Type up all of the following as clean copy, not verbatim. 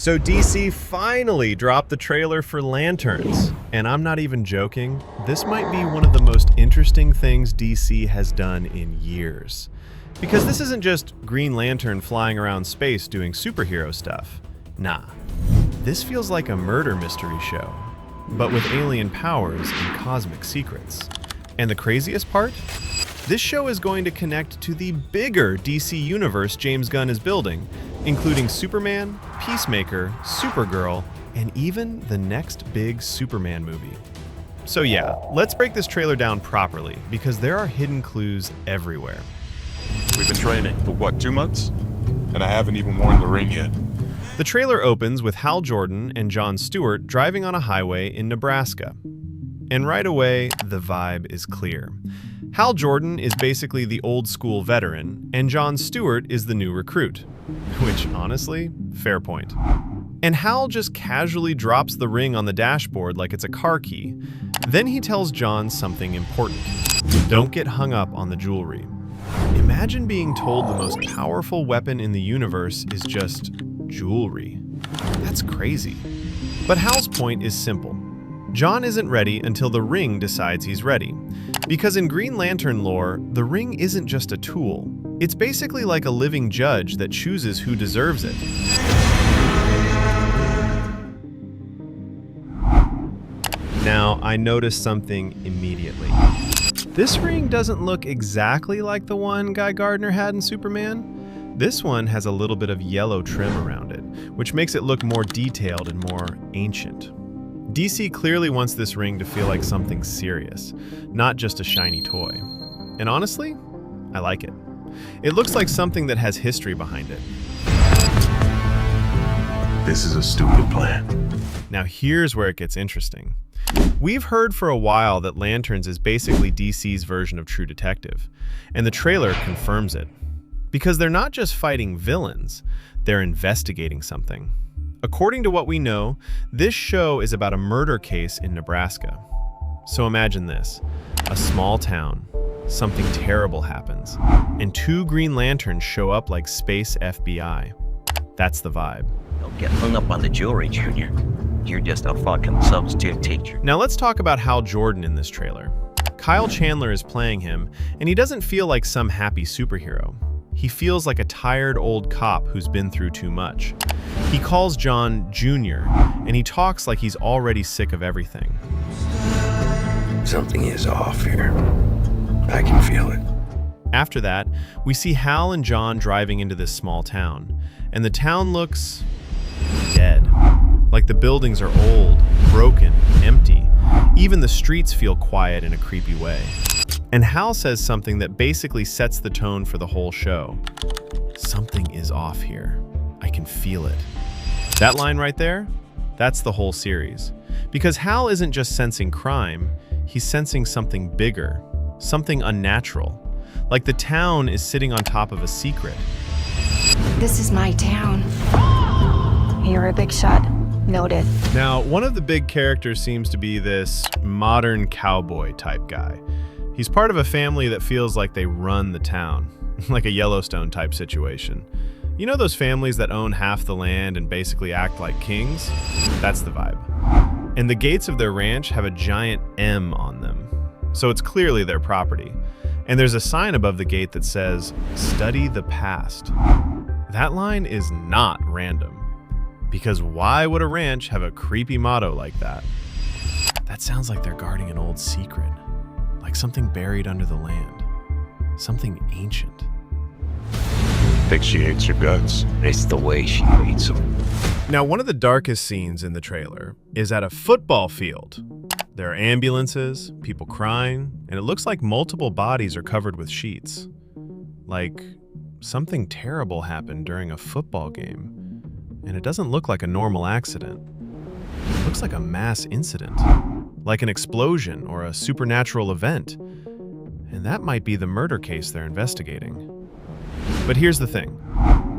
So DC finally dropped the trailer for Lanterns, and I'm not even joking, this might be one of the most interesting things DC has done in years. Because this isn't just Green Lantern flying around space doing superhero stuff. Nah, this feels like a murder mystery show, but with alien powers and cosmic secrets. And the craziest part? This show is going to connect to the bigger DC universe James Gunn is building, including Superman, Peacemaker, Supergirl, and even the next big Superman movie. So yeah, let's break this trailer down properly, because there are hidden clues everywhere. We've been training for what, 2 months? And I haven't even worn the ring yet. The trailer opens with Hal Jordan and Jon Stewart driving on a highway in Nebraska. And right away, the vibe is clear. Hal Jordan is basically the old school veteran, and Jon Stewart is the new recruit. Which, honestly, fair point. And Hal just casually drops the ring on the dashboard like it's a car key. Then he tells Jon something important. Don't get hung up on the jewelry. Imagine being told the most powerful weapon in the universe is just jewelry. That's crazy. But Hal's point is simple. Jon isn't ready until the ring decides he's ready. Because in Green Lantern lore, the ring isn't just a tool. It's basically like a living judge that chooses who deserves it. Now, I noticed something immediately. This ring doesn't look exactly like the one Guy Gardner had in Superman. This one has a little bit of yellow trim around it, which makes it look more detailed and more ancient. DC clearly wants this ring to feel like something serious, not just a shiny toy. And honestly, I like it. It looks like something that has history behind it. This is a stupid plan. Now here's where it gets interesting. We've heard for a while that Lanterns is basically DC's version of True Detective, and the trailer confirms it. Because they're not just fighting villains, they're investigating something. According to what we know, this show is about a murder case in Nebraska. So imagine this, a small town, something terrible happens, and 2 Green Lanterns show up like space FBI. That's the vibe. Don't get hung up on the jewelry, Junior. You're just a fucking substitute teacher. Now let's talk about Hal Jordan in this trailer. Kyle Chandler is playing him, and he doesn't feel like some happy superhero. He feels like a tired old cop who's been through too much. He calls Jon Junior, and he talks like he's already sick of everything. Something is off here. I can feel it. After that, we see Hal and John driving into this small town, and the town looks dead. Like the buildings are old, broken, empty. Even the streets feel quiet in a creepy way. And Hal says something that basically sets the tone for the whole show. Something is off here. I can feel it. That line right there, that's the whole series. Because Hal isn't just sensing crime, he's sensing something bigger, something unnatural. Like the town is sitting on top of a secret. This is my town. You're a big shot. Noted. Now, one of the big characters seems to be this modern cowboy type guy. He's part of a family that feels like they run the town, like a Yellowstone type situation. You know those families that own half the land and basically act like kings? That's the vibe. And the gates of their ranch have a giant M on them, so it's clearly their property. And there's a sign above the gate that says, "Study the past." That line is not random. Because why would a ranch have a creepy motto like that? That sounds like they're guarding an old secret, like something buried under the land, something ancient. Think she hates your guts. It's the way she hates them. Now, one of the darkest scenes in the trailer is at a football field. There are ambulances, people crying, and it looks like multiple bodies are covered with sheets. Like something terrible happened during a football game. And it doesn't look like a normal accident. It looks like a mass incident, like an explosion or a supernatural event. And that might be the murder case they're investigating. But here's the thing.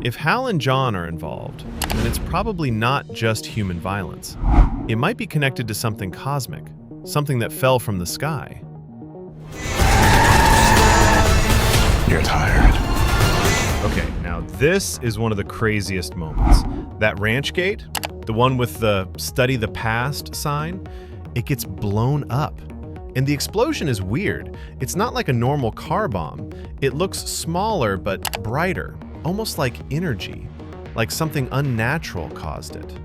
If Hal and John are involved, then it's probably not just human violence. It might be connected to something cosmic, something that fell from the sky. You're tired. Okay, now this is one of the craziest moments. That ranch gate, the one with the study the past sign, it gets blown up. And the explosion is weird. It's not like a normal car bomb. It looks smaller but brighter, almost like energy, like something unnatural caused it.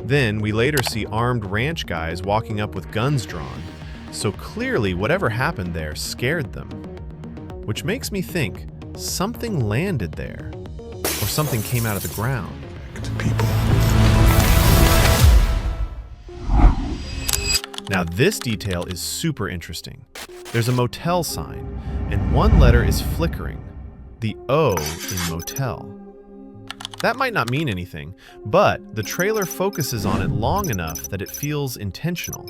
Then we later see armed ranch guys walking up with guns drawn, so clearly whatever happened there scared them. Which makes me think something landed there, or something came out of the ground. To people. Now this detail is super interesting. There's a motel sign, and one letter is flickering, the O in motel. That might not mean anything, but the trailer focuses on it long enough that it feels intentional.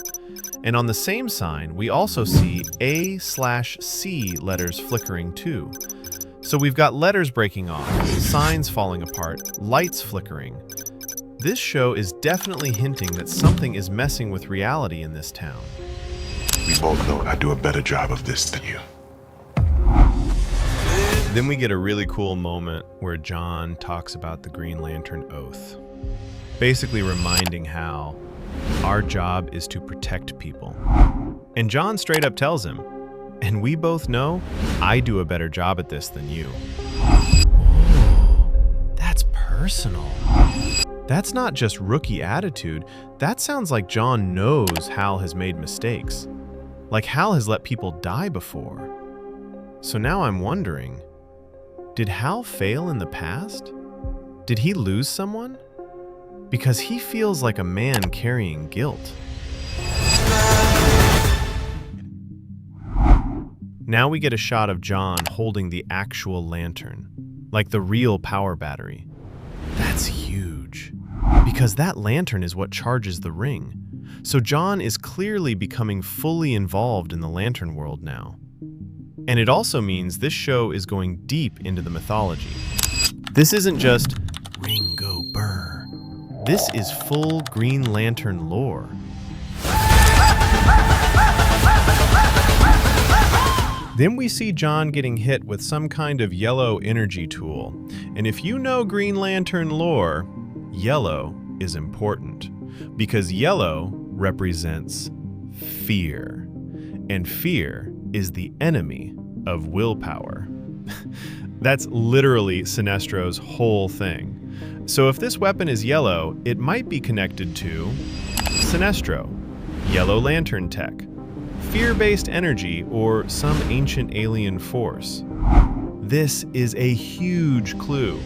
And on the same sign, we also see A/C letters flickering too. So we've got letters breaking off, signs falling apart, lights flickering. This show is definitely hinting that something is messing with reality in this town. We both know I do a better job of this than you. Then we get a really cool moment where John talks about the Green Lantern Oath, basically reminding Hal our job is to protect people. And John straight up tells him, and we both know I do a better job at this than you. Oh, that's personal. That's not just rookie attitude. That sounds like John knows Hal has made mistakes. Like Hal has let people die before. So now I'm wondering, did Hal fail in the past? Did he lose someone? Because he feels like a man carrying guilt. Now we get a shot of John holding the actual lantern, like the real power battery. That's huge, because that lantern is what charges the ring. So John is clearly becoming fully involved in the lantern world now. And it also means this show is going deep into the mythology. This isn't just Ringo Burr. This is full Green Lantern lore. Then we see John getting hit with some kind of yellow energy tool. And if you know Green Lantern lore, yellow is important, because yellow represents fear. And fear is the enemy of willpower. That's literally Sinestro's whole thing. So if this weapon is yellow, it might be connected to Sinestro, Yellow Lantern tech, fear-based energy, or some ancient alien force. This is a huge clue.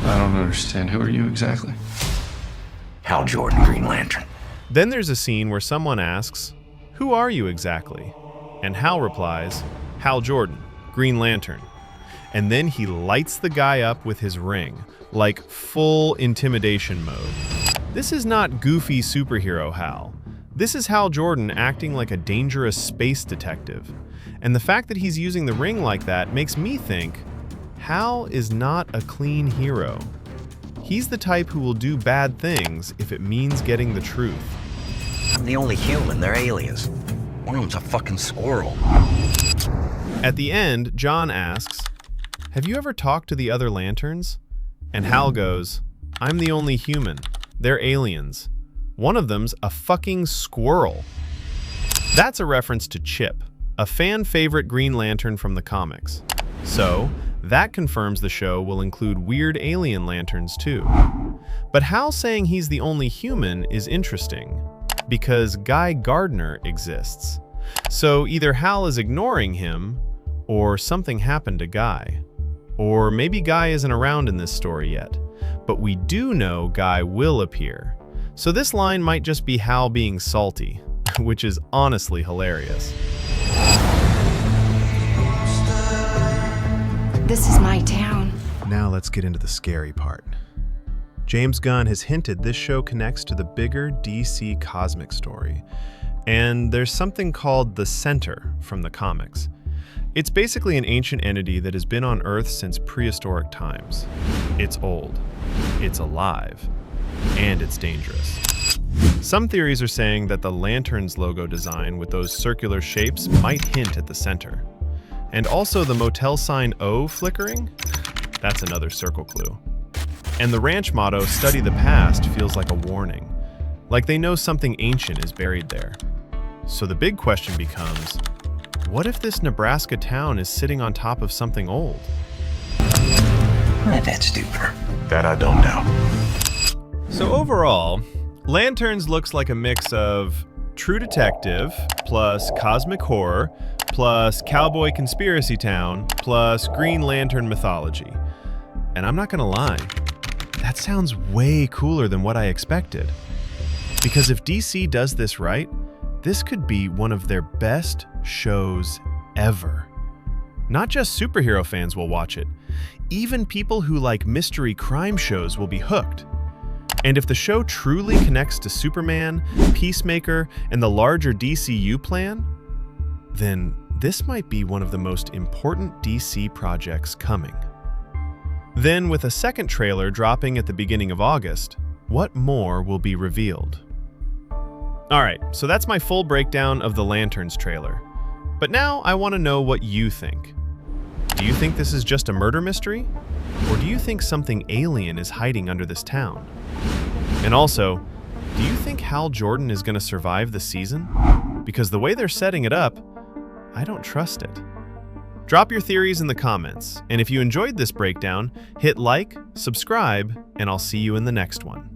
I don't understand. Who are you exactly? Hal Jordan, Green Lantern. Then there's a scene where someone asks, "Who are you exactly?" And Hal replies, "Hal Jordan, Green Lantern." And then he lights the guy up with his ring, like full intimidation mode. This is not goofy superhero Hal. This is Hal Jordan acting like a dangerous space detective. And the fact that he's using the ring like that makes me think Hal is not a clean hero. He's the type who will do bad things if it means getting the truth. I'm the only human. They're aliens. One of them's a fucking squirrel. At the end, John asks, "Have you ever talked to the other lanterns?" And Hal goes, "I'm the only human. They're aliens. One of them's a fucking squirrel." That's a reference to Chip, a fan favorite Green Lantern from the comics. So, that confirms the show will include weird alien lanterns too. But Hal saying he's the only human is interesting, because Guy Gardner exists. So either Hal is ignoring him, or something happened to Guy. Or maybe Guy isn't around in this story yet, but we do know Guy will appear. So this line might just be Hal being salty, which is honestly hilarious. This is my town. Now let's get into the scary part. James Gunn has hinted this show connects to the bigger DC cosmic story, and there's something called the Center from the comics. It's basically an ancient entity that has been on Earth since prehistoric times. It's old, it's alive, and it's dangerous. Some theories are saying that the Lantern's logo design with those circular shapes might hint at the Center. And also the motel sign O flickering? That's another circle clue. And the ranch motto, "Study the past," feels like a warning. Like they know something ancient is buried there. So the big question becomes, what if this Nebraska town is sitting on top of something old? That's stupid. That I don't know. So overall, Lanterns looks like a mix of True Detective plus Cosmic Horror plus Cowboy Conspiracy Town plus Green Lantern mythology. And I'm not gonna lie, that sounds way cooler than what I expected. Because if DC does this right, this could be one of their best shows ever. Not just superhero fans will watch it, even people who like mystery crime shows will be hooked. And if the show truly connects to Superman, Peacemaker, and the larger DCU plan, then this might be one of the most important DC projects coming. Then, with a second trailer dropping at the beginning of August, what more will be revealed? Alright, so that's my full breakdown of the Lanterns trailer. But now I want to know what you think. Do you think this is just a murder mystery? Or do you think something alien is hiding under this town? And also, do you think Hal Jordan is going to survive the season? Because the way they're setting it up, I don't trust it. Drop your theories in the comments, and if you enjoyed this breakdown, hit like, subscribe, and I'll see you in the next one.